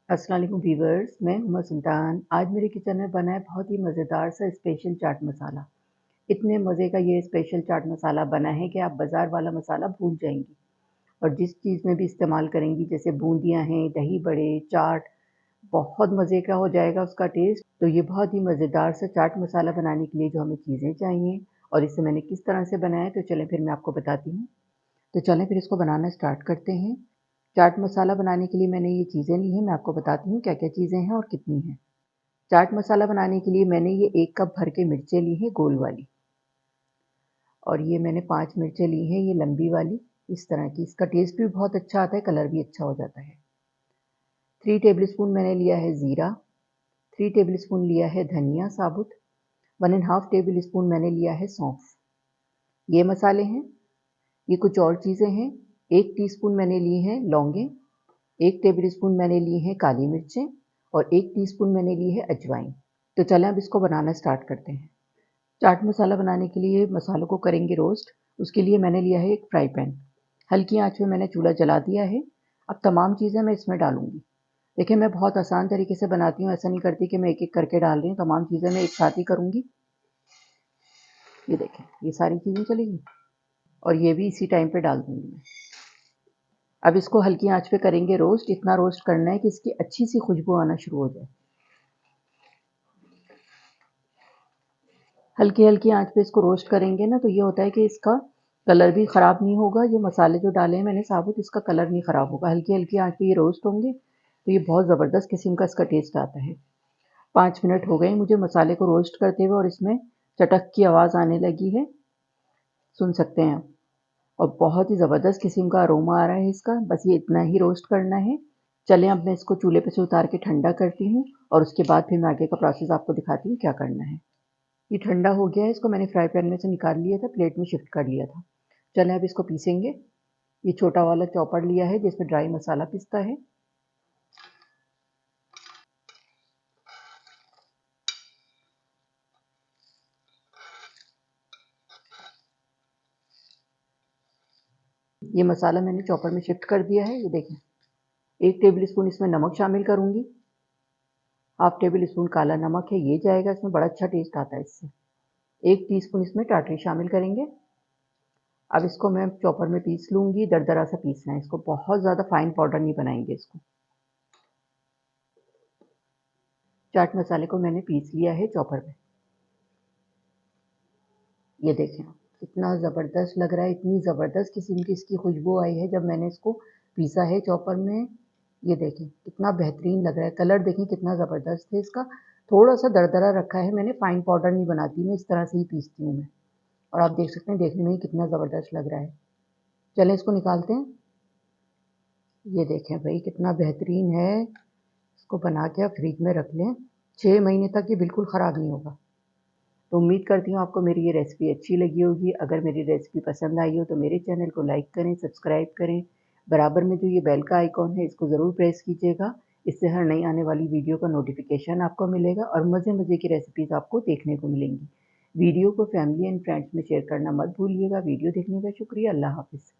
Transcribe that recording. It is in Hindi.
अस्सलाम वालेकुम व्यूअर्स, मैं हुमा सुल्तान। आज मेरे किचन में बना है बहुत ही मज़ेदार सा स्पेशल चाट मसाला। इतने मज़े का ये स्पेशल चाट मसाला बना है कि आप बाज़ार वाला मसाला भूल जाएंगी और जिस चीज़ में भी इस्तेमाल करेंगी जैसे बूंदियाँ हैं, दही बड़े, चाट, बहुत मज़े का हो जाएगा उसका टेस्ट। तो ये बहुत ही मज़ेदार सा चाट मसाला बनाने के लिए जो हमें चीज़ें चाहिए और इसे मैंने किस तरह से बनाया तो चलें फिर मैं आपको बताती हूँ। तो चलें फिर इसको बनाना स्टार्ट करते हैं। चाट मसाला बनाने के लिए मैंने ये चीज़ें ली हैं, मैं आपको बताती हूँ क्या-क्या चीज़ें हैं और कितनी हैं। चाट मसाला बनाने के लिए मैंने ये 1 कप भर के मिर्चें ली हैं गोल वाली और ये मैंने 5 मिर्चें ली हैं ये लंबी वाली, इस तरह की। इसका टेस्ट भी बहुत अच्छा आता है, कलर भी अच्छा हो जाता है। 3 टेबलस्पून मैंने लिया है ज़ीरा, 3 टेबलस्पून लिया है धनिया साबुत, 1 एंड हाफ टेबलस्पून मैंने लिया है सौंफ। ये मसाले हैं। ये कुछ और चीज़ें हैं। 1 टीस्पून मैंने लिए हैं लौंगे, 1 टेबलस्पून मैंने लिए हैं काली मिर्चें और 1 टीस्पून मैंने ली है अजवाइन। तो चलें अब इसको बनाना स्टार्ट करते हैं। चाट मसाला बनाने के लिए मसालों को करेंगे रोस्ट। उसके लिए मैंने लिया है एक फ्राई पैन। हल्की आंच में मैंने चूल्हा जला दिया है। अब तमाम चीज़ें मैं इसमें डालूंगी। देखिए मैं बहुत आसान तरीके से बनाती हूँ, ऐसा नहीं करती कि मैं एक एक करके डाल रही हूँ। तमाम चीज़ें मैं एक साथ ही करूँगी। ये देखें, ये सारी चीज़ें चलेगी और ये भी इसी टाइम पे डाल दूंगी मैं। अब इसको हल्की आंच पे करेंगे रोस्ट। इतना रोस्ट करना है कि इसकी अच्छी सी खुशबू आना शुरू हो जाए। हल्की हल्की आंच पे इसको रोस्ट करेंगे ना तो ये होता है कि इसका कलर भी ख़राब नहीं होगा। जो मसाले जो डाले हैं मैंने साबुत, इसका कलर नहीं ख़राब होगा। हल्की हल्की आंच पे ये रोस्ट होंगे तो ये बहुत ज़बरदस्त किस्म का इसका टेस्ट आता है। 5 मिनट हो गए मुझे मसाले को रोस्ट करते हुए और इसमें चटक की आवाज़ आने लगी है, सुन सकते हैं आप। और बहुत ही ज़बरदस्त किस्म का अरोमा आ रहा है इसका। बस ये इतना ही रोस्ट करना है। चलें अब मैं इसको चूल्हे पे से उतार के ठंडा करती हूँ और उसके बाद फिर मैं आगे का प्रोसेस आपको दिखाती हूँ क्या करना है। ये ठंडा हो गया है, इसको मैंने फ्राई पैन में से निकाल लिया था, प्लेट में शिफ्ट कर लिया था। चलें अब इसको पीसेंगे। ये छोटा वाला चॉपर लिया है जिसमें ड्राई मसाला पिसता है। ये मसाला मैंने चॉपर में शिफ्ट कर दिया है। ये देखें, 1 टेबल स्पून इसमें नमक शामिल करूंगी। हाफ टेबल स्पून काला नमक है, ये जाएगा, इसमें बड़ा अच्छा टेस्ट आता है इससे। 1 टीस्पून इसमें टाटरी शामिल करेंगे। अब इसको मैं चॉपर में पीस लूंगी। दरदरा सा पीसना है इसको, बहुत ज़्यादा फाइन पाउडर नहीं बनाएंगे इसको। चाट मसाले को मैंने पीस लिया है चॉपर में। ये देखें आप, कितना ज़बरदस्त लग रहा है। इतनी ज़बरदस्त किस्म की इसकी खुशबू आई है जब मैंने इसको पीसा है चॉपर में। ये देखें कितना बेहतरीन लग रहा है। कलर देखें कितना ज़बरदस्त है इसका। थोड़ा सा दरदरा रखा है मैंने, फाइन पाउडर नहीं बनाती मैं, इस तरह से ही पीसती हूँ मैं। और आप देख सकते हैं देखने में ही कितना ज़बरदस्त लग रहा है। चलें इसको निकालते हैं। ये देखें भाई कितना बेहतरीन है। इसको बना के आप फ्रिज में रख लें, 6 महीने तक ये बिल्कुल ख़राब नहीं होगा। तो उम्मीद करती हूँ आपको मेरी ये रेसिपी अच्छी लगी होगी। अगर मेरी रेसिपी पसंद आई हो तो मेरे चैनल को लाइक करें, सब्सक्राइब करें। बराबर में जो ये बेल का आइकॉन है इसको ज़रूर प्रेस कीजिएगा। इससे हर नई आने वाली वीडियो का नोटिफिकेशन आपको मिलेगा और मज़े-मज़े की रेसिपीज़ आपको देखने को मिलेंगी। वीडियो को फैमिली एंड फ्रेंड्स में शेयर करना मत भूलिएगा। वीडियो देखने का शुक्रिया। अल्लाह हाफ़िज़।